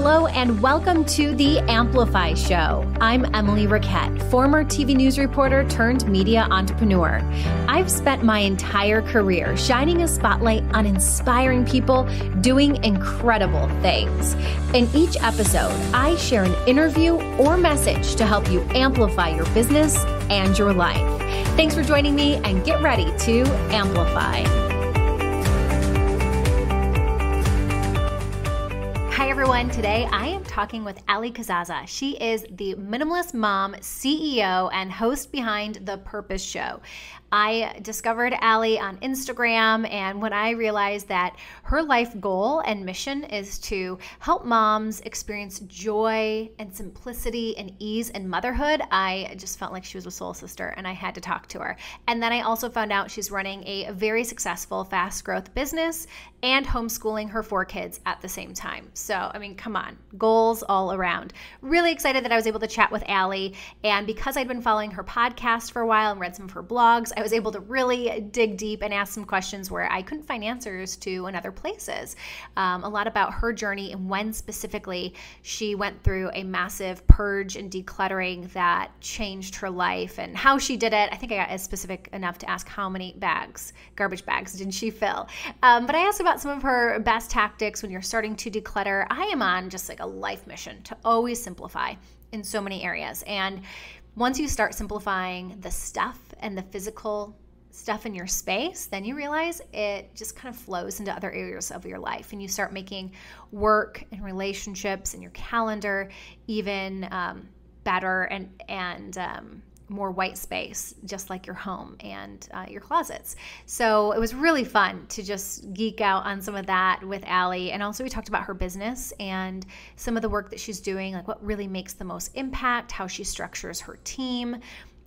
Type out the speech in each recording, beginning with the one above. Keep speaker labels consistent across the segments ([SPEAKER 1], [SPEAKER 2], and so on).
[SPEAKER 1] Hello and welcome to the AMPLIFY Show. I'm Emily Raquette, former TV news reporter turned media entrepreneur. I've spent my entire career shining a spotlight on inspiring people doing incredible things. In each episode, I share an interview or message to help you amplify your business and your life. Thanks for joining me and get ready to amplify. Hi everyone, today I am talking with Allie Casazza. She is the Minimalist Mom, CEO, and host behind The Purpose Show. I discovered Allie on Instagram, and when I realized that her life goal and mission is to help moms experience joy and simplicity and ease in motherhood, I just felt like she was a soul sister and I had to talk to her. And then I also found out she's running a very successful, fast growth business and homeschooling her 4 kids at the same time. So, I mean, come on, goals all around. Really excited that I was able to chat with Allie. And because I'd been following her podcast for a while and read some of her blogs, I was able to really dig deep and ask some questions where I couldn't find answers to in other places. A lot about her journey and when specifically she went through a massive purge and decluttering that changed her life and how she did it. I think I got as specific enough to ask how many garbage bags did she fill. But I asked about some of her best tactics when you're starting to declutter. I am on just like a life mission to always simplify in so many areas. And once you start simplifying the stuff and the physical stuff in your space, then you realize it just kind of flows into other areas of your life. And you start making work and relationships and your calendar even better and more white space, just like your home and your closets. So it was really fun to just geek out on some of that with Allie. And also we talked about her business and some of the work that she's doing, like what really makes the most impact, how she structures her team.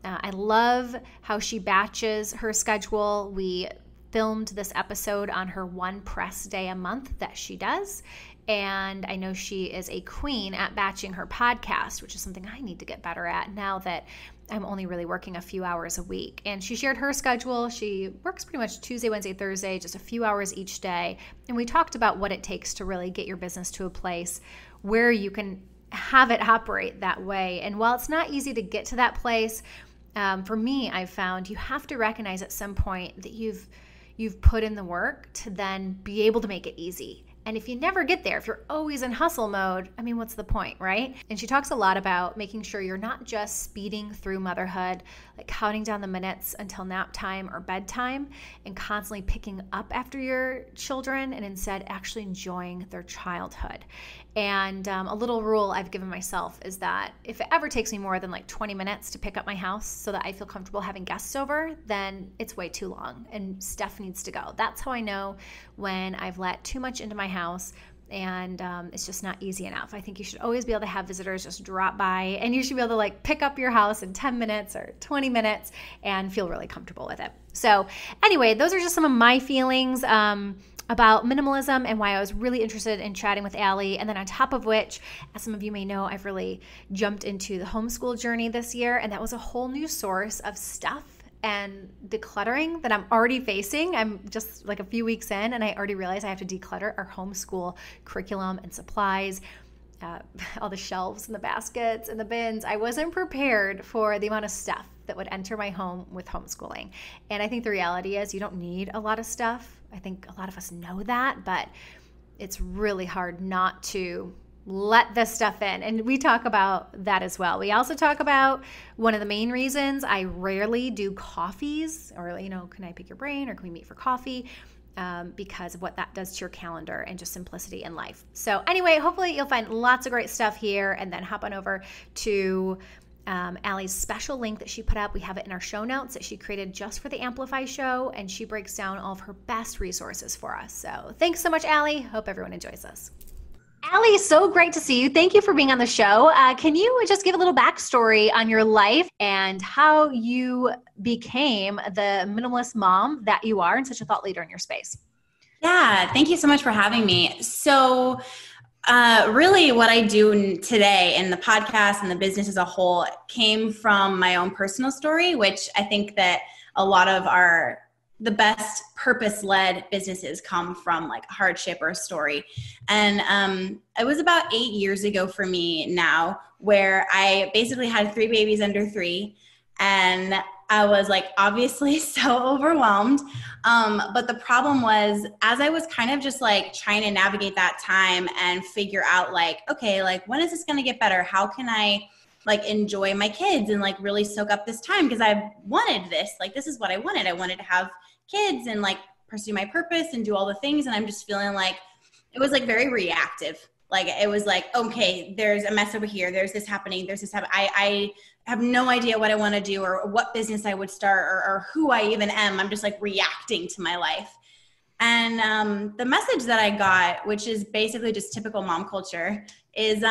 [SPEAKER 1] I love how she batches her schedule. We filmed this episode on her one press day a month that she does. And I know she is a queen at batching her podcast, which is something I need to get better at now that I'm only really working a few hours a week. And she shared her schedule. She works pretty much Tuesday, Wednesday, Thursday, just a few hours each day. And we talked about what it takes to really get your business to a place where you can have it operate that way. And while it's not easy to get to that place, for me, I've found you have to recognize at some point that you've put in the work to then be able to make it easy. And if you never get there, if you're always in hustle mode, I mean, what's the point, right? And she talks a lot about making sure you're not just speeding through motherhood, like counting down the minutes until nap time or bedtime and constantly picking up after your children and instead actually enjoying their childhood. And a little rule I've given myself is that if it ever takes me more than like 20 minutes to pick up my house so that I feel comfortable having guests over, then it's way too long and stuff needs to go. That's how I know when I've let too much into my house and it's just not easy enough. I think you should always be able to have visitors just drop by and you should be able to like pick up your house in 10 minutes or 20 minutes and feel really comfortable with it. So anyway, those are just some of my feelings about minimalism and why I was really interested in chatting with Allie. And then on top of which, as some of you may know, I've really jumped into the homeschool journey this year, and that was a whole new source of stuff and decluttering that I'm already facing. I'm just like a few weeks in, and I already realized I have to declutter our homeschool curriculum and supplies, all the shelves and the baskets and the bins. I wasn't prepared for the amount of stuff that would enter my home with homeschooling. And I think the reality is you don't need a lot of stuff. I think a lot of us know that, but it's really hard not to let this stuff in. And we talk about that as well. We also talk about one of the main reasons I rarely do coffees or, can I pick your brain or can we meet for coffee? Because of what that does to your calendar and just simplicity in life. So anyway, hopefully you'll find lots of great stuff here and then hop on over to Allie's special link that she put up. We have it in our show notes that she created just for the AMPLIFY Show, and she breaks down all of her best resources for us. So thanks so much, Allie. Hope everyone enjoys this. Allie, so great to see you. Thank you for being on the show. Can you just give a little backstory on your life and how you became the minimalist mom that you are and such a thought leader in your space?
[SPEAKER 2] Yeah, thank you so much for having me. So really what I do today in the podcast and the business as a whole came from my own personal story, which I think that a lot of our the best purpose-led businesses come from like hardship or a story. And it was about 8 years ago for me now, where I basically had 3 babies under 3. And I was like, obviously so overwhelmed. But the problem was, as I was kind of just like trying to navigate that time and figure out like, okay, like when is this going to get better? How can I like enjoy my kids and like really soak up this time? Because I wanted this, like, this is what I wanted. I wanted to have kids and like pursue my purpose and do all the things. And I'm just feeling like it was like very reactive. Like it was like, okay, there's a mess over here. There's this happening. There's this happening. I have no idea what I want to do or what business I would start or who I even am. I'm just like reacting to my life. And the message that I got, which is basically just typical mom culture, is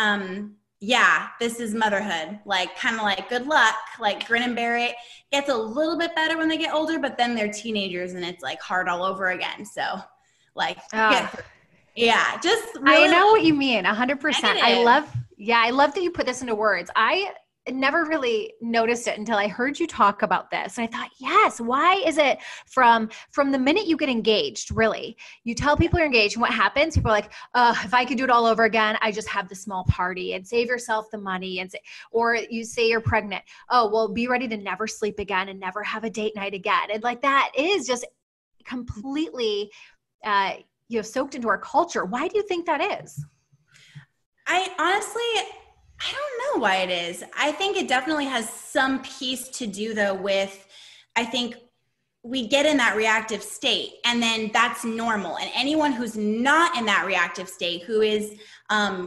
[SPEAKER 2] yeah, this is motherhood. Like kind of like good luck, like grin and bear it. Gets a little bit better when they get older, but then they're teenagers and it's like hard all over again. So like, yeah, just really,
[SPEAKER 1] I know what you mean. 100%.
[SPEAKER 2] Negative.
[SPEAKER 1] I love that you put this into words. I never really noticed it until I heard you talk about this. And I thought, yes, why is it from the minute you get engaged, really, you tell people you're engaged and what happens? People are like, if I could do it all over again, I just have the small party and save yourself the money. Or you say you're pregnant. Oh, well, be ready to never sleep again and never have a date night again. And like, that is just completely, soaked into our culture. Why do you think that is?
[SPEAKER 2] I don't know why it is. I think it definitely has some piece to do though with, I think we get in that reactive state and then that's normal. And anyone who's not in that reactive state, who is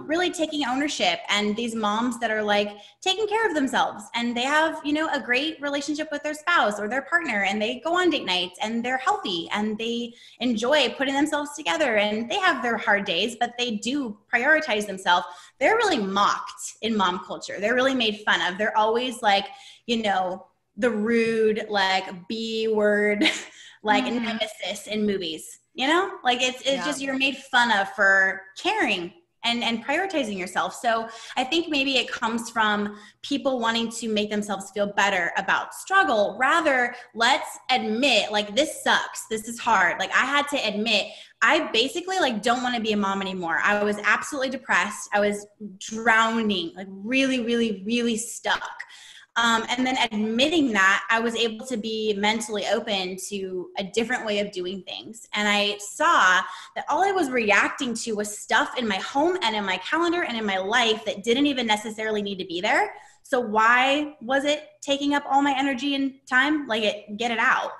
[SPEAKER 2] really taking ownership, and these moms that are like taking care of themselves and they have, a great relationship with their spouse or their partner, and they go on date nights and they're healthy and they enjoy putting themselves together, and they have their hard days, but they do prioritize themselves. They're really mocked in mom culture. They're really made fun of. They're always like, the rude, like B word, like nemesis in movies, like it's just, you're made fun of for caring and prioritizing yourself. So I think maybe it comes from people wanting to make themselves feel better about struggle. Rather, let's admit, like, this sucks. This is hard. Like, I had to admit, I basically like don't want to be a mom anymore. I was absolutely depressed. I was drowning, like really, really, really stuck. And then admitting that, I was able to be mentally open to a different way of doing things. And I saw that all I was reacting to was stuff in my home and in my calendar and in my life that didn't even necessarily need to be there. So why was it taking up all my energy and time? Like, get it out.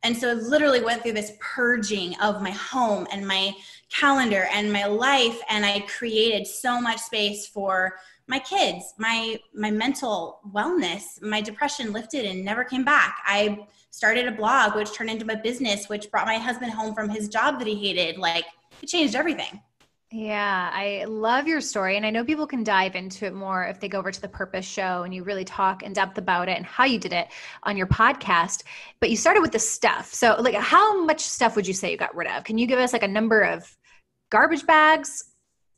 [SPEAKER 2] And so I literally went through this purging of my home and my calendar and my life. And I created so much space for my kids, my mental wellness. My depression lifted and never came back. I started a blog, which turned into my business, which brought my husband home from his job that he hated. Like, it changed everything.
[SPEAKER 1] Yeah, I love your story. And I know people can dive into it more if they go over to the Purpose Show and you really talk in depth about it and how you did it on your podcast. But you started with the stuff. So like, how much stuff would you say you got rid of? Can you give us like a number of garbage bags?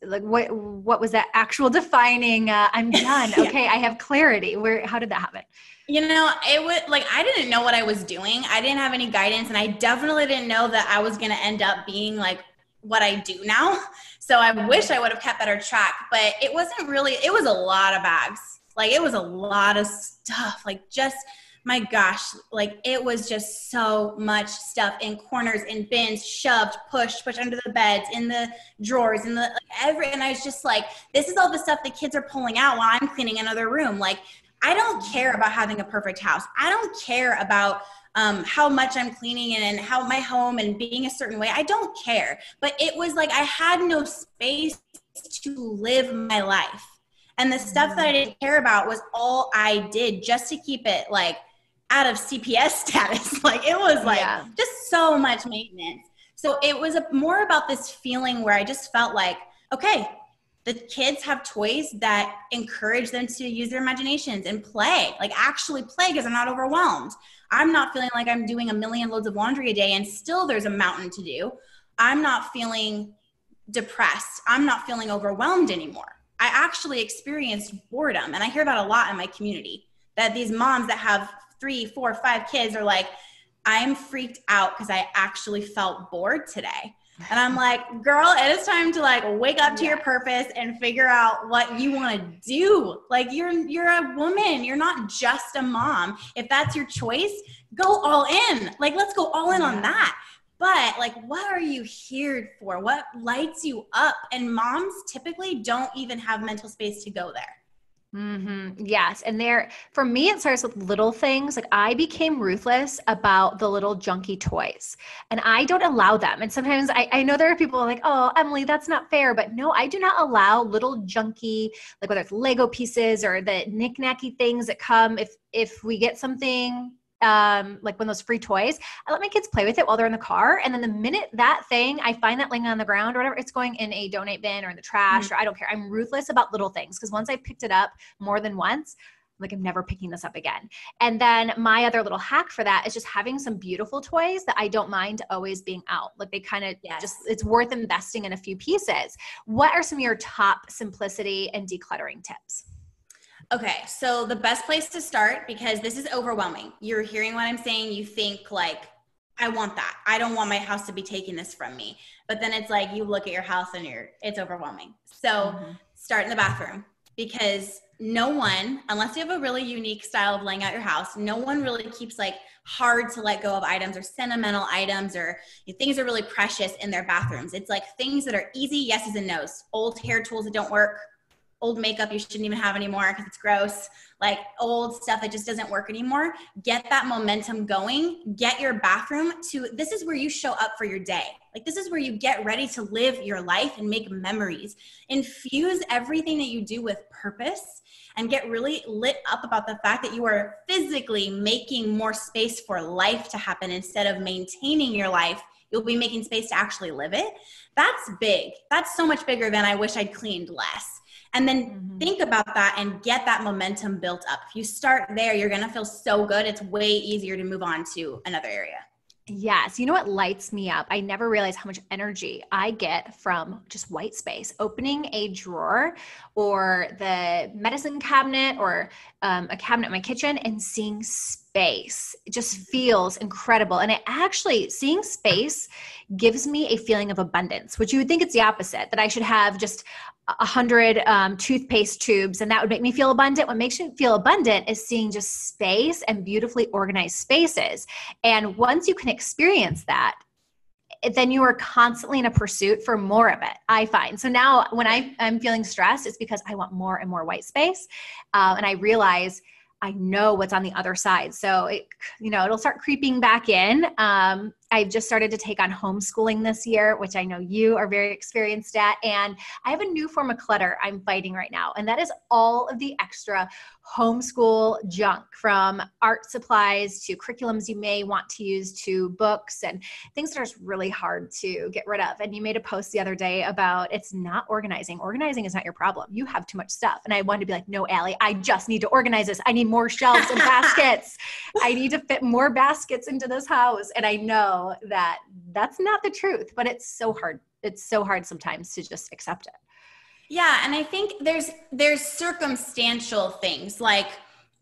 [SPEAKER 1] Like what was that actual defining, I'm done.
[SPEAKER 2] Yeah.
[SPEAKER 1] Okay. I have clarity. How did that happen?
[SPEAKER 2] It would like, I didn't know what I was doing. I didn't have any guidance, and I definitely didn't know that I was going to end up being like what I do now. So I wish I would have kept better track, but it wasn't really, it was a lot of bags. Like, it was a lot of stuff, like, just, my gosh, like, it was just so much stuff in corners, in bins, shoved, pushed under the beds, in the drawers, in the and I was just like, this is all the stuff the kids are pulling out while I'm cleaning another room. Like, I don't care about having a perfect house. I don't care about how much I'm cleaning and how my home and being a certain way. I don't care. But it was like I had no space to live my life. And the stuff that I didn't care about was all I did just to keep it like out of CPS status. Like, it was like just so much maintenance. So it was more about this feeling where I just felt like, okay, the kids have toys that encourage them to use their imaginations and play, like actually play, because I'm not overwhelmed. I'm not feeling like I'm doing a million loads of laundry a day and still there's a mountain to do. I'm not feeling depressed. I'm not feeling overwhelmed anymore. I actually experienced boredom. And I hear that a lot in my community, that these moms that have 3, 4, 5 kids are like, I'm freaked out because I actually felt bored today. And I'm like, girl, it is time to like wake up to your purpose and figure out what you want to do. Like you're a woman. You're not just a mom. If that's your choice, go all in. Like, let's go all in on that. But like, what are you here for? What lights you up? And moms typically don't even have mental space to go there.
[SPEAKER 1] Yes. And for me, it starts with little things. Like I became ruthless about the little junky toys and I don't allow them. And sometimes I know there are people like, oh, Emily, that's not fair. But no, I do not allow little junky, like whether it's Lego pieces or the knick-knacky things that come if we get something like one of those free toys, I let my kids play with it while they're in the car. And then the minute that thing, I find that laying on the ground or whatever, it's going in a donate bin or in the trash or I don't care. I'm ruthless about little things because once I picked it up more than once, like I'm never picking this up again. And then my other little hack for that is just having some beautiful toys that I don't mind always being out. Like they kind of just, it's worth investing in a few pieces. What are some of your top simplicity and decluttering tips?
[SPEAKER 2] Okay, so the best place to start, because this is overwhelming. You're hearing what I'm saying. You think like, I want that. I don't want my house to be taking this from me. But then it's like, you look at your house and it's overwhelming. So start in the bathroom, because no one, unless you have a really unique style of laying out your house, no one really keeps like hard to let go of items or sentimental items or things are really precious in their bathrooms. It's like things that are easy yeses and nos. Old hair tools that don't work. Old makeup you shouldn't even have anymore because it's gross, like old stuff that just doesn't work anymore. Get that momentum going. Get your bathroom to, this is where you show up for your day. Like this is where you get ready to live your life and make memories. Infuse everything that you do with purpose and get really lit up about the fact that you are physically making more space for life to happen instead of maintaining your life. You'll be making space to actually live it. That's big. That's so much bigger than I wish I'd cleaned less. And then think about that and get that momentum built up. If you start there, you're going to feel so good. It's way easier to move on to another area.
[SPEAKER 1] Yes. You know what lights me up? I never realized how much energy I get from just white space, opening a drawer or the medicine cabinet or a cabinet in my kitchen and seeing space. It just feels incredible. And seeing space gives me a feeling of abundance, which you would think it's the opposite, that I should have just 100 toothpaste tubes and that would make me feel abundant. What makes me feel abundant is seeing just space and beautifully organized spaces. And once you can experience that, then you are constantly in a pursuit for more of it, I find. So now when I'm feeling stressed, it's because I want more and more white space. And I realize I know what's on the other side. So it'll start creeping back in. I've just started to take on homeschooling this year, which I know you are very experienced at. And I have a new form of clutter I'm fighting right now. And that is all of the extra homeschool junk, from art supplies to curriculums you may want to use to books and things that are just really hard to get rid of. And you made a post the other day about it's not organizing. Organizing is not your problem. You have too much stuff. And I wanted to be like, no, Allie, I just need to organize this. I need more shelves and baskets. I need to fit more baskets into this house. And I know that that's not the truth, but it's so hard. It's so hard sometimes to just accept it.
[SPEAKER 2] Yeah. And I think there's circumstantial things like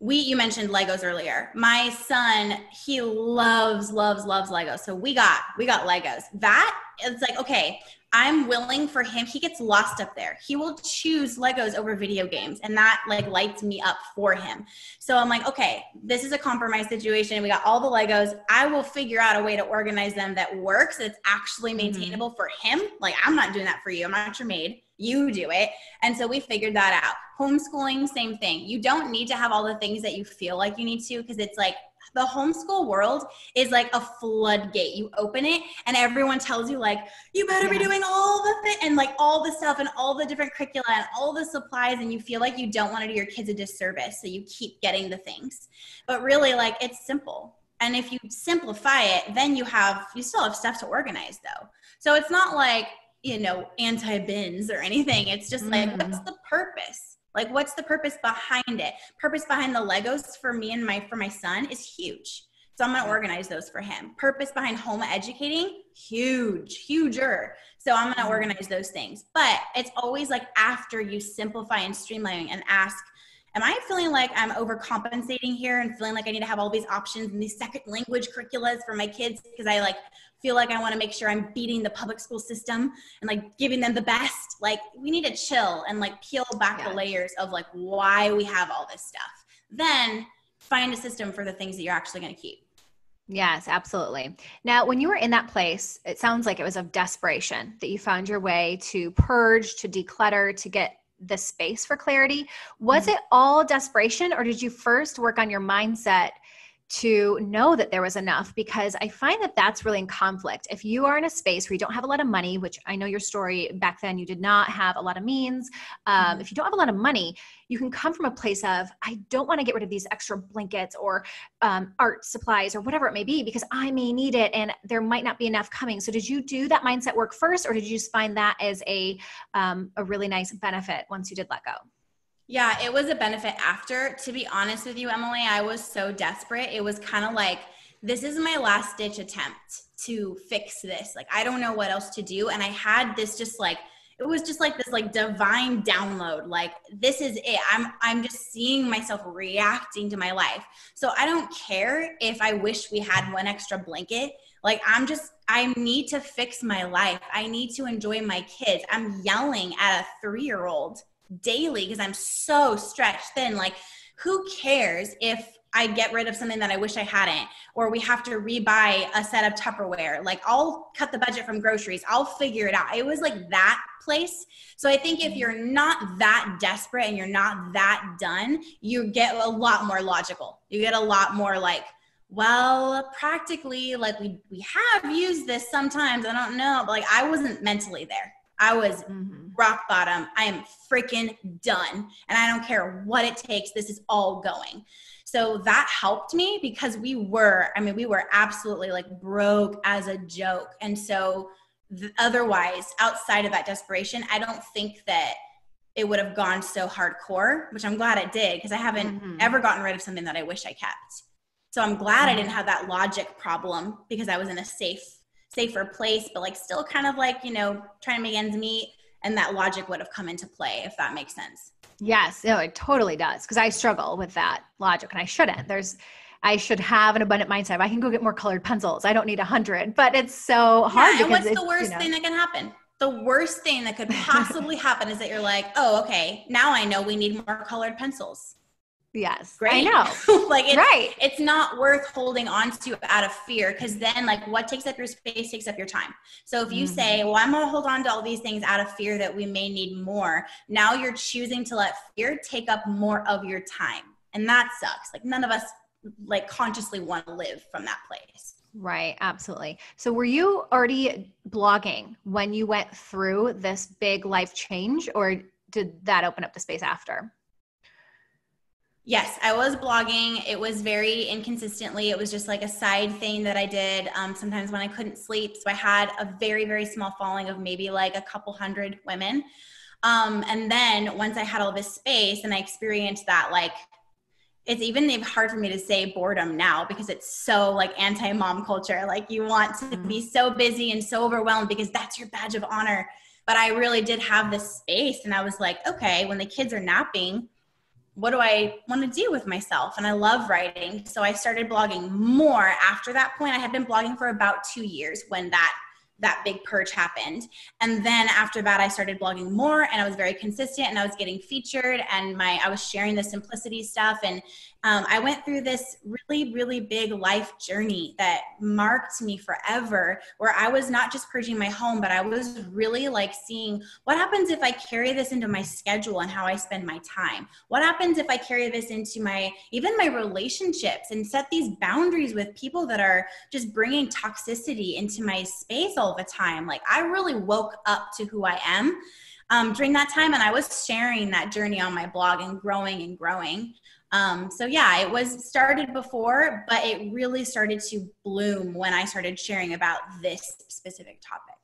[SPEAKER 2] you mentioned Legos earlier. My son, he loves Legos. So we got Legos. That it's like, okay, I'm willing for him. He gets lost up there. He will choose Legos over video games. And that like lights me up for him. So I'm like, okay, this is a compromise situation. We got all the Legos. I will figure out a way to organize them that works. That's actually maintainable for him. Like, I'm not doing that for you. I'm not your maid. You do it. And so we figured that out. Homeschooling, same thing. You don't need to have all the things that you feel like you need to, because it's like, the homeschool world is like a floodgate. You open it and everyone tells you like, you better be doing all the things and like all the stuff and all the different curricula and all the supplies. And you feel like you don't want to do your kids a disservice. So you keep getting the things, but really like it's simple. And if you simplify it, then you still have stuff to organize though. So it's not like, anti-bins or anything. It's just like, what's the purpose? Like, what's the purpose behind it? Purpose behind the Legos for me and for my son is huge. So I'm going to organize those for him. Purpose behind home educating, huger. So I'm going to organize those things. But it's always like after you simplify and streamline and ask am I feeling like I'm overcompensating here and feeling like I need to have all these options and these second language curriculums for my kids because I like feel like I want to make sure I'm beating the public school system and like giving them the best? Like, we need to chill and like peel back the layers of like why we have all this stuff. Then find a system for the things that you're actually going to keep.
[SPEAKER 1] Yes, absolutely. Now, when you were in that place, it sounds like it was of desperation that you found your way to purge, to declutter, to get the space for clarity. Was it all desperation, or did you first work on your mindset to know that there was enough? Because I find that that's really in conflict. If you are in a space where you don't have a lot of money, which I know your story back then, you did not have a lot of means. If you don't have a lot of money, you can come from a place of, I don't want to get rid of these extra blankets or art supplies or whatever it may be, because I may need it and there might not be enough coming. So did you do that mindset work first, or did you just find that as a really nice benefit once you did let go?
[SPEAKER 2] Yeah, it was a benefit after. To be honest with you, Emily, I was so desperate. It was kind of like, this is my last ditch attempt to fix this. Like, I don't know what else to do. And I had this just like, it was just like this like divine download. Like, this is it. I'm just seeing myself reacting to my life. So I don't care if I wish we had one extra blanket. Like, I need to fix my life. I need to enjoy my kids. I'm yelling at a 3-year-old daily because I'm so stretched thin. Like, who cares if I get rid of something that I wish I hadn't, or we have to rebuy a set of Tupperware? Like, I'll cut the budget from groceries. I'll figure it out. It was like that place. So I think if you're not that desperate and you're not that done, you get a lot more logical. You get a lot more like, well, practically, like we have used this sometimes. I don't know. But like, I wasn't mentally there. I was rock bottom. I am freaking done. And I don't care what it takes. This is all going. So that helped me because we were absolutely like broke as a joke. And so otherwise, outside of that desperation, I don't think that it would have gone so hardcore, which I'm glad it did, because I haven't ever gotten rid of something that I wish I kept. So I'm glad I didn't have that logic problem because I was in a safer place, but like still kind of like, trying to make ends meet, and that logic would have come into play, if that makes sense.
[SPEAKER 1] Yes, no, it totally does. Because I struggle with that logic, and I shouldn't. I should have an abundant mindset. I can go get more colored pencils. I don't need 100, but it's so hard.
[SPEAKER 2] And what's the worst thing that can happen? The worst thing that could possibly happen is that you're like, oh, okay, now I know we need more colored pencils.
[SPEAKER 1] Yes,
[SPEAKER 2] great.
[SPEAKER 1] I know.
[SPEAKER 2] Like, it's not worth holding on to out of fear, because then like what takes up your space takes up your time. So if you say, well, I'm going to hold on to all these things out of fear that we may need more, now you're choosing to let fear take up more of your time. And that sucks. Like, none of us like consciously want to live from that place.
[SPEAKER 1] Right. Absolutely. So were you already blogging when you went through this big life change, or did that open up the space after?
[SPEAKER 2] Yes, I was blogging. It was very inconsistently. It was just like a side thing that I did sometimes when I couldn't sleep. So I had a very, very small following of maybe like a couple hundred women. And then once I had all this space and I experienced that, like, it's even hard for me to say boredom now, because it's so like anti-mom culture. Like, you want to be so busy and so overwhelmed because that's your badge of honor. But I really did have this space, and I was like, okay, when the kids are napping, what do I want to do with myself? And I love writing. So I started blogging more after that point. I had been blogging for about 2 years when that big purge happened. And then after that, I started blogging more, and I was very consistent, and I was getting featured, and I was sharing the simplicity stuff. And I went through this really, really big life journey that marked me forever, where I was not just purging my home, but I was really like seeing what happens if I carry this into my schedule and how I spend my time. What happens if I carry this into even my relationships, and set these boundaries with people that are just bringing toxicity into my space all the time. Like, I really woke up to who I am during that time, and I was sharing that journey on my blog and growing. So yeah, it was started before, but it really started to bloom when I started sharing about this specific topic.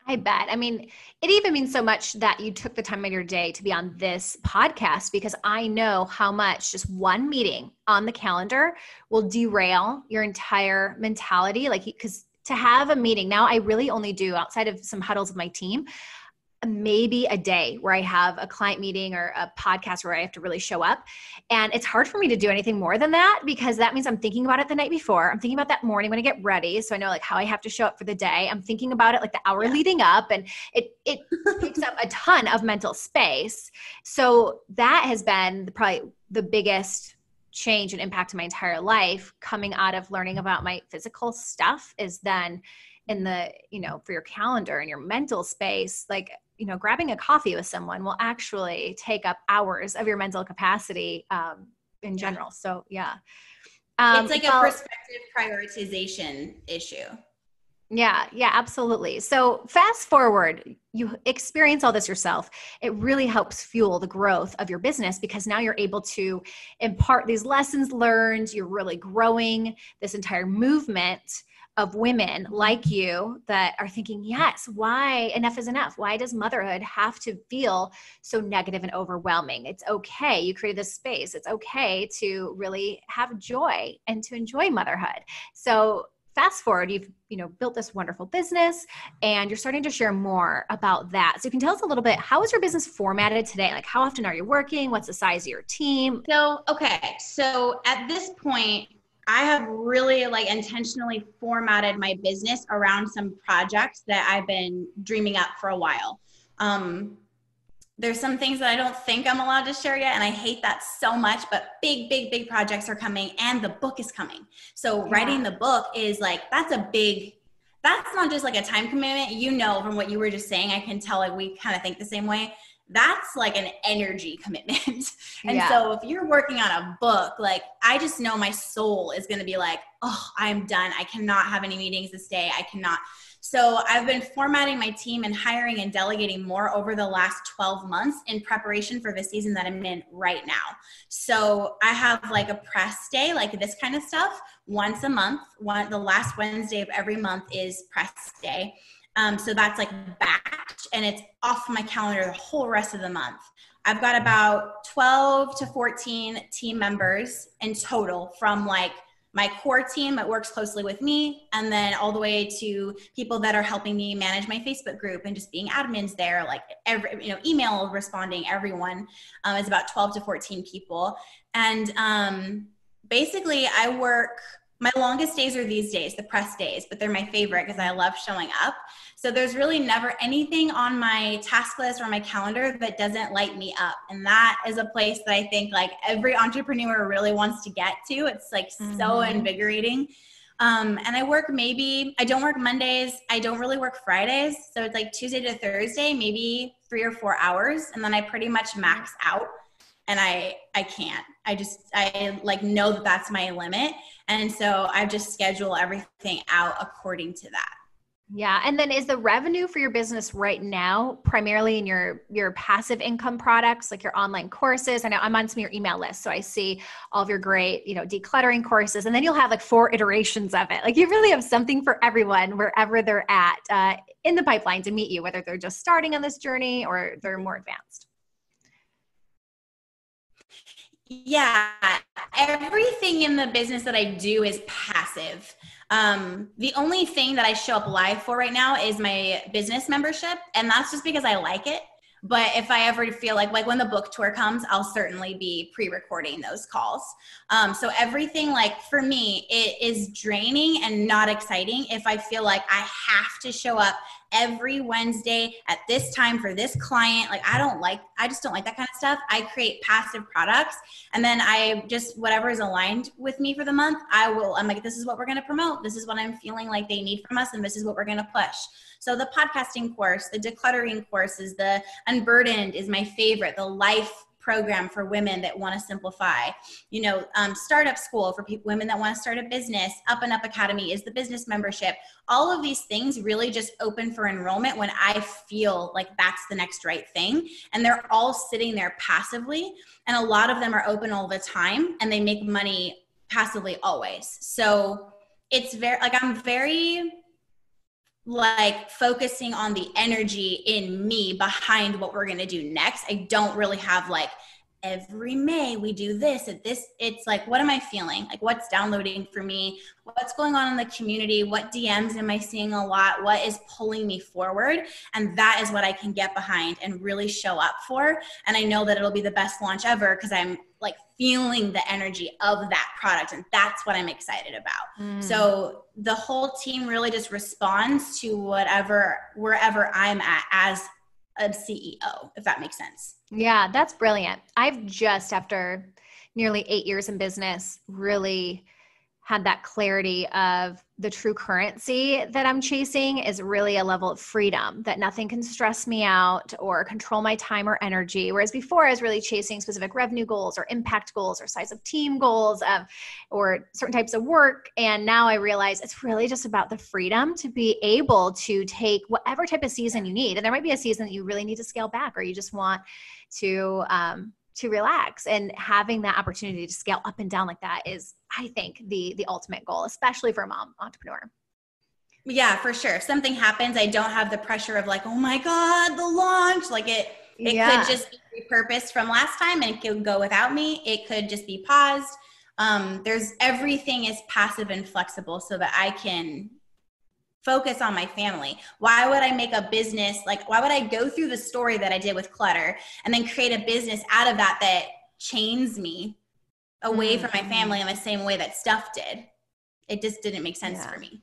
[SPEAKER 1] I bet. I mean, it even means so much that you took the time of your day to be on this podcast, because I know how much just one meeting on the calendar will derail your entire mentality. Like, because to have a meeting now, I really only do, outside of some huddles with my team, maybe a day where I have a client meeting or a podcast where I have to really show up. And it's hard for me to do anything more than that, because that means I'm thinking about it the night before. I'm thinking about that morning when I get ready. So I know like how I have to show up for the day. I'm thinking about it like the hour leading up, and it takes up a ton of mental space. So that has been probably the biggest change and impact in my entire life, coming out of learning about my physical stuff, is then in the, for your calendar and your mental space, like, grabbing a coffee with someone will actually take up hours of your mental capacity in general. So yeah.
[SPEAKER 2] It's like a perspective prioritization issue.
[SPEAKER 1] Yeah, absolutely. So fast forward, you experience all this yourself. It really helps fuel the growth of your business, because now you're able to impart these lessons learned. You're really growing this entire movement of women like you that are thinking, yes, why enough is enough? Why does motherhood have to feel so negative and overwhelming? It's okay. You created this space. It's okay to really have joy and to enjoy motherhood. So fast forward, you've built this wonderful business and you're starting to share more about that. So you can tell us a little bit, how is your business formatted today? Like, how often are you working? What's the size of your team?
[SPEAKER 2] So at this point, I have really intentionally formatted my business around some projects that I've been dreaming up for a while. There's some things that I don't think I'm allowed to share yet, and I hate that so much, but big projects are coming, and the book is coming. So writing the book is that's not just like a time commitment, from what you were just saying. I can tell we kind of think the same way. That's like an energy commitment. And so if you're working on a book, I just know my soul is going to be like, oh, I'm done. I cannot have any meetings this day. I cannot. So I've been formatting my team and hiring and delegating more over the last 12 months in preparation for the season that I'm in right now. So I have a press day, this kind of stuff, once a month. The last Wednesday of every month is press day. So that's batch, and it's off my calendar the whole rest of the month. I've got about 12 to 14 team members in total, from my core team that works closely with me, and then all the way to people that are helping me manage my Facebook group and just being admins there, every, email responding, everyone is about 12 to 14 people. And basically my longest days are these days, the press days, but they're my favorite because I love showing up. So there's really never anything on my task list or my calendar that doesn't light me up. And that is a place that I think every entrepreneur really wants to get to. It's so invigorating. And I don't work Mondays. I don't really work Fridays. So it's Tuesday to Thursday, maybe 3 or 4 hours. And then I pretty much max out. And I can't. I know that that's my limit. And so I just schedule everything out according to that.
[SPEAKER 1] Yeah. And then is the revenue for your business right now primarily in your passive income products, like your online courses? I know I'm on some of your email lists, so I see all of your great, decluttering courses, and then you'll have 4 iterations of it. You really have something for everyone wherever they're at in the pipeline to meet you, whether they're just starting on this journey or they're more advanced.
[SPEAKER 2] Yeah, everything in the business that I do is passive. The only thing that I show up live for right now is my business membership, and that's just because I like it. But if I ever feel like when the book tour comes, I'll certainly be pre-recording those calls. So everything for me, it is draining and not exciting if I feel like I have to show up every Wednesday at this time for this client. I just don't like that kind of stuff. I create passive products, and then I just, whatever is aligned with me for the month, I'm this is what we're going to promote. This is what I'm feeling like they need from us, and this is what we're going to push. So the podcasting course, the decluttering courses, the Unburdened is my favorite, the Life program for women that want to simplify, startup school for women that want to start a business, Up and Up Academy is the business membership. All of these things really just open for enrollment when I feel like that's the next right thing. And they're all sitting there passively. And a lot of them are open all the time, and they make money passively always. So it's I'm very focusing on the energy in me behind what we're going to do next. I don't really have every May we do this at this. It's like, what am I feeling? Like, what's downloading for me? What's going on in the community? What DMs am I seeing a lot? What is pulling me forward? And that is what I can get behind and really show up for. And I know that it'll be the best launch ever because I'm like feeling the energy of that product. And that's what I'm excited about. So the whole team really just responds to wherever I'm at as a CEO, if that makes sense.
[SPEAKER 1] Yeah, that's brilliant. I've just, after nearly 8 years in business, really had that clarity of the true currency that I'm chasing is really a level of freedom, that nothing can stress me out or control my time or energy. Whereas before I was really chasing specific revenue goals or impact goals or size of team goals or certain types of work. And now I realize it's really just about the freedom to be able to take whatever type of season you need. And there might be a season that you really need to scale back, or you just want to relax, and having that opportunity to scale up and down like that is, I think, the ultimate goal, especially for a mom entrepreneur.
[SPEAKER 2] Yeah, for sure. If something happens, I don't have the pressure of like, oh my God, the launch. Like it could just be repurposed from last time and it could go without me. It could just be paused. Everything is passive and flexible so that I can focus on my family. Why would I make a business? Like, why would I go through the story that I did with clutter and then create a business out of that chains me away from my family in the same way that stuff did? It just didn't make sense for me.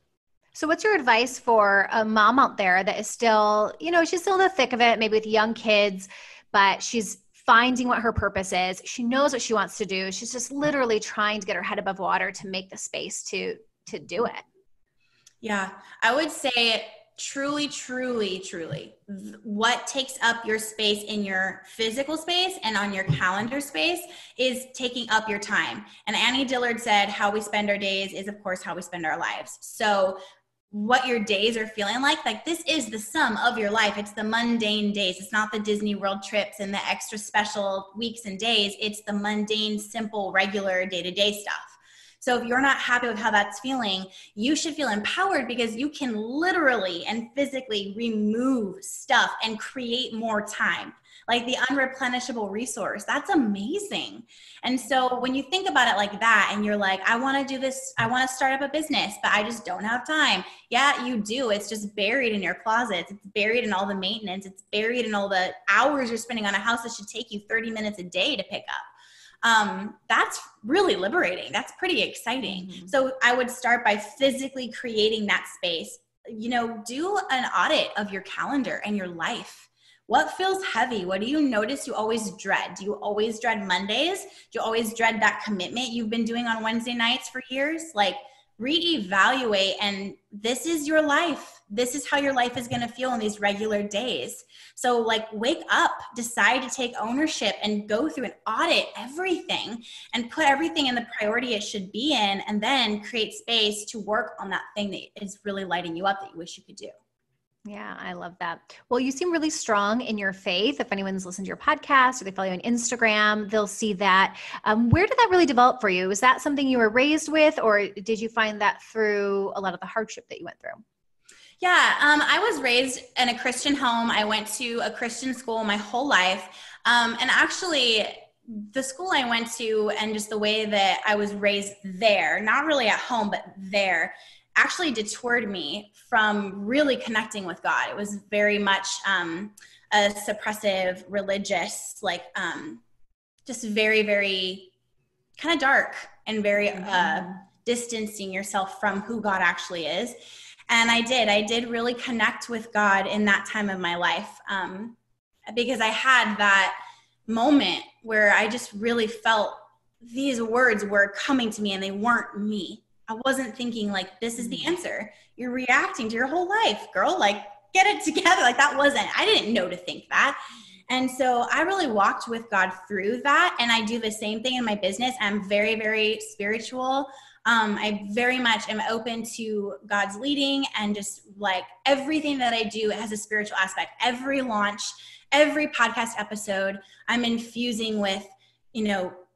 [SPEAKER 1] So what's your advice for a mom out there that is still, she's still in the thick of it, maybe with young kids, but she's finding what her purpose is. She knows what she wants to do. She's just literally trying to get her head above water to make the space to do it.
[SPEAKER 2] Yeah, I would say truly, what takes up your space in your physical space and on your calendar space is taking up your time. And Annie Dillard said, how we spend our days is, of course, how we spend our lives. So what your days are feeling like this is the sum of your life. It's the mundane days. It's not the Disney World trips and the extra special weeks and days. It's the mundane, simple, regular day-to-day stuff. So if you're not happy with how that's feeling, you should feel empowered because you can literally and physically remove stuff and create more time. Like the unreplenishable resource, that's amazing. And so when you think about it like that and you're like, I want to do this, I want to start up a business, but I just don't have time. Yeah, you do. It's just buried in your closets. It's buried in all the maintenance. It's buried in all the hours you're spending on a house that should take you 30 minutes a day to pick up. That's really liberating. That's pretty exciting. Mm-hmm. So I would start by physically creating that space. Do an audit of your calendar and your life. What feels heavy? What do you notice you always dread? Do you always dread Mondays? Do you always dread that commitment you've been doing on Wednesday nights for years? Like, reevaluate, and this is your life. This is how your life is going to feel on these regular days. So like, wake up, decide to take ownership and go through and audit everything and put everything in the priority it should be in, and then create space to work on that thing that is really lighting you up that you wish you could do.
[SPEAKER 1] Yeah, I love that. Well, you seem really strong in your faith. If anyone's listened to your podcast or they follow you on Instagram, they'll see that. Where did that really develop for you? Was that something you were raised with, or did you find that through a lot of the hardship that you went through?
[SPEAKER 2] Yeah, I was raised in a Christian home. I went to a Christian school my whole life. And actually, the school I went to and just the way that I was raised there, not really at home, but there, actually detoured me from really connecting with God. It was very much a suppressive, religious, just very, very kind of dark and very distancing yourself from who God actually is. And I did really connect with God in that time of my life because I had that moment where I just really felt these words were coming to me and they weren't me. I wasn't thinking like, this is the answer. You're reacting to your whole life, girl. Like, get it together. Like, I didn't know to think that. And so I really walked with God through that. And I do the same thing in my business. I'm very, very spiritual. I very much am open to God's leading, and just like everything that I do has a spiritual aspect. Every launch, every podcast episode, I'm infusing with,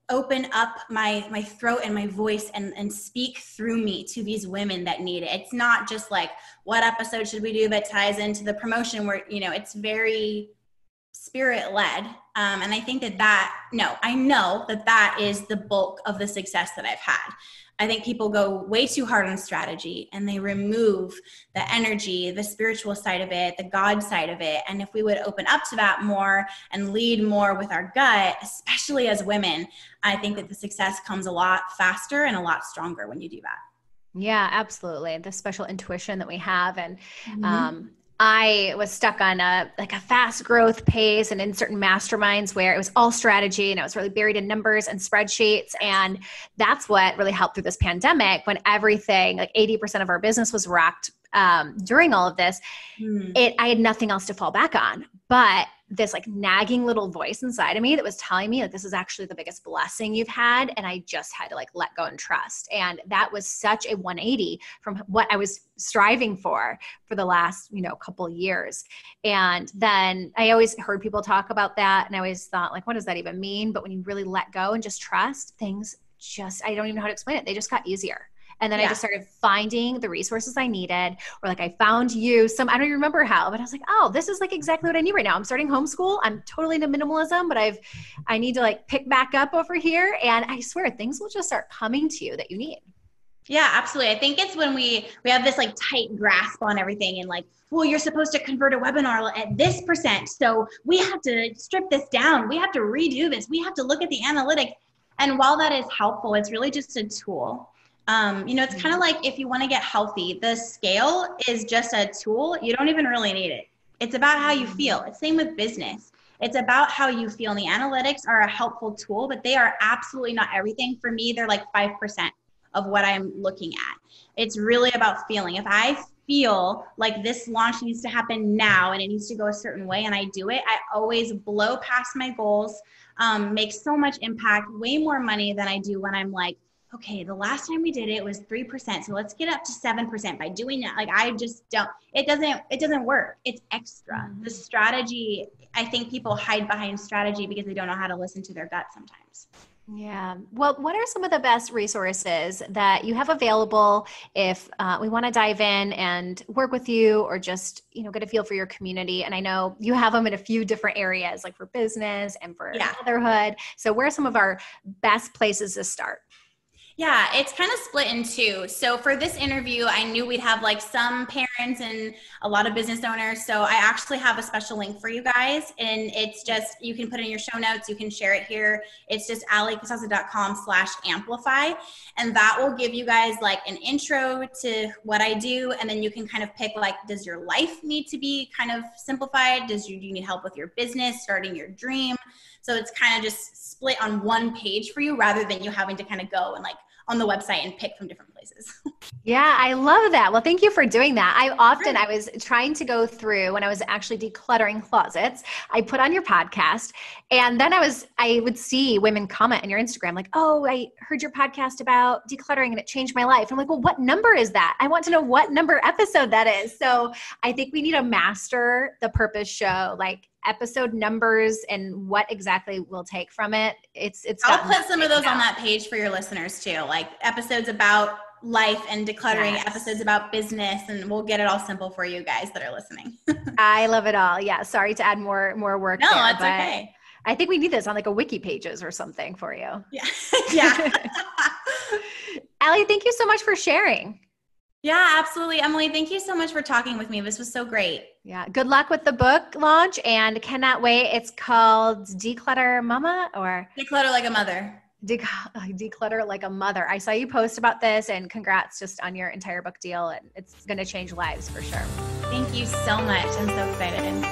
[SPEAKER 2] open up my throat and my voice and speak through me to these women that need it. It's not just like, what episode should we do that ties into the promotion where, it's very spirit led. And I think I know that is the bulk of the success that I've had. I think people go way too hard on strategy and they remove the energy, the spiritual side of it, the God side of it. And if we would open up to that more and lead more with our gut, especially as women, I think that the success comes a lot faster and a lot stronger when you do that.
[SPEAKER 1] Yeah, absolutely. The special intuition that we have. And, I was stuck on a fast growth pace and in certain masterminds where it was all strategy and I was really buried in numbers and spreadsheets. And that's what really helped through this pandemic when everything, like 80% of our business was rocked during all of this. I had nothing else to fall back on, but this like nagging little voice inside of me that was telling me that this is actually the biggest blessing you've had. And I just had to like let go and trust. And that was such a 180 from what I was striving for the last, couple of years. And then I always heard people talk about that. And I always thought like, what does that even mean? But when you really let go and just trust, things I don't even know how to explain it. They just got easier. And then I just started finding the resources I needed, or like I found I don't even remember how, but I was like, oh, this is like exactly what I need right now. I'm starting homeschool. I'm totally into minimalism, but I need to like pick back up over here. And I swear things will just start coming to you that you need.
[SPEAKER 2] Yeah, absolutely. I think it's when we have this like tight grasp on everything and like, well, you're supposed to convert a webinar at this %. So we have to strip this down. We have to redo this. We have to look at the analytics. And while that is helpful, it's really just a tool. It's kind of like if you want to get healthy, the scale is just a tool. You don't even really need it. It's about how you feel. It's same with business. It's about how you feel. And the analytics are a helpful tool, but they are absolutely not everything. For me, they're like 5% of what I'm looking at. It's really about feeling. If I feel like this launch needs to happen now and it needs to go a certain way and I do it, I always blow past my goals, make so much impact, way more money than I do when I'm like, okay, the last time we did it was 3%. So let's get up to 7% by doing that. Like I just don't, it doesn't work. It's extra. The strategy, I think people hide behind strategy because they don't know how to listen to their gut sometimes.
[SPEAKER 1] Yeah. Well, what are some of the best resources that you have available if we want to dive in and work with you or just, get a feel for your community? And I know you have them in a few different areas, like for business and for motherhood. So where are some of our best places to start?
[SPEAKER 2] Yeah, it's kind of split in two. So for this interview, I knew we'd have like some parents and a lot of business owners. So I actually have a special link for you guys. And it's just, you can put it in your show notes. You can share it here. It's just alliecasazza.com/amplify. And that will give you guys like an intro to what I do. And then you can kind of pick like, does your life need to be kind of simplified? Do you need help with your business, starting your dream? So it's kind of just split on one page for you rather than you having to kind of go and like on the website and pick from different places.
[SPEAKER 1] Yeah, I love that. Well, thank you for doing that. I was trying to go through when I was actually decluttering closets, I put on your podcast and then I would see women comment on your Instagram like, oh, I heard your podcast about decluttering and it changed my life. I'm like, well, what number is that? I want to know what number episode that is. So I think we need to master the Purpose Show, like episode numbers and what exactly we'll take from it.
[SPEAKER 2] I'll put some of those on that page for your listeners too, like episodes about life and decluttering, episodes about business, and we'll get it all simple for you guys that are listening.
[SPEAKER 1] I love it all. Yeah. Sorry to add more work.
[SPEAKER 2] No, it's okay.
[SPEAKER 1] I think we need this on like a wiki pages or something for you.
[SPEAKER 2] Yeah. Yeah.
[SPEAKER 1] Allie, thank you so much for sharing.
[SPEAKER 2] Yeah, absolutely. Emily, thank you so much for talking with me. This was so great.
[SPEAKER 1] Yeah. Good luck with the book launch and cannot wait. It's called Declutter Mama or
[SPEAKER 2] Declutter Like a Mother.
[SPEAKER 1] Declutter Like a Mother. I saw you post about this and congrats just on your entire book deal. And it's going to change lives for sure.
[SPEAKER 2] Thank you so much. I'm so excited.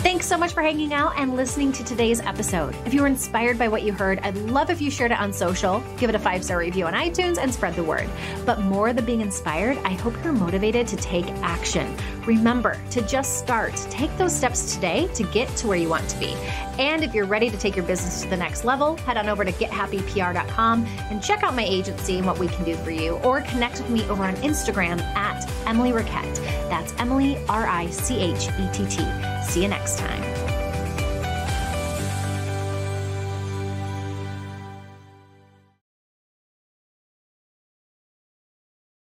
[SPEAKER 1] Thanks so much for hanging out and listening to today's episode. If you were inspired by what you heard, I'd love if you shared it on social, give it a 5-star review on iTunes, and spread the word. But more than being inspired, I hope you're motivated to take action. Remember to just start. Take those steps today to get to where you want to be. And if you're ready to take your business to the next level, head on over to gethappypr.com and check out my agency and what we can do for you, or connect with me over on Instagram at Emily Rickett. That's Emily, Rickett. See you next time.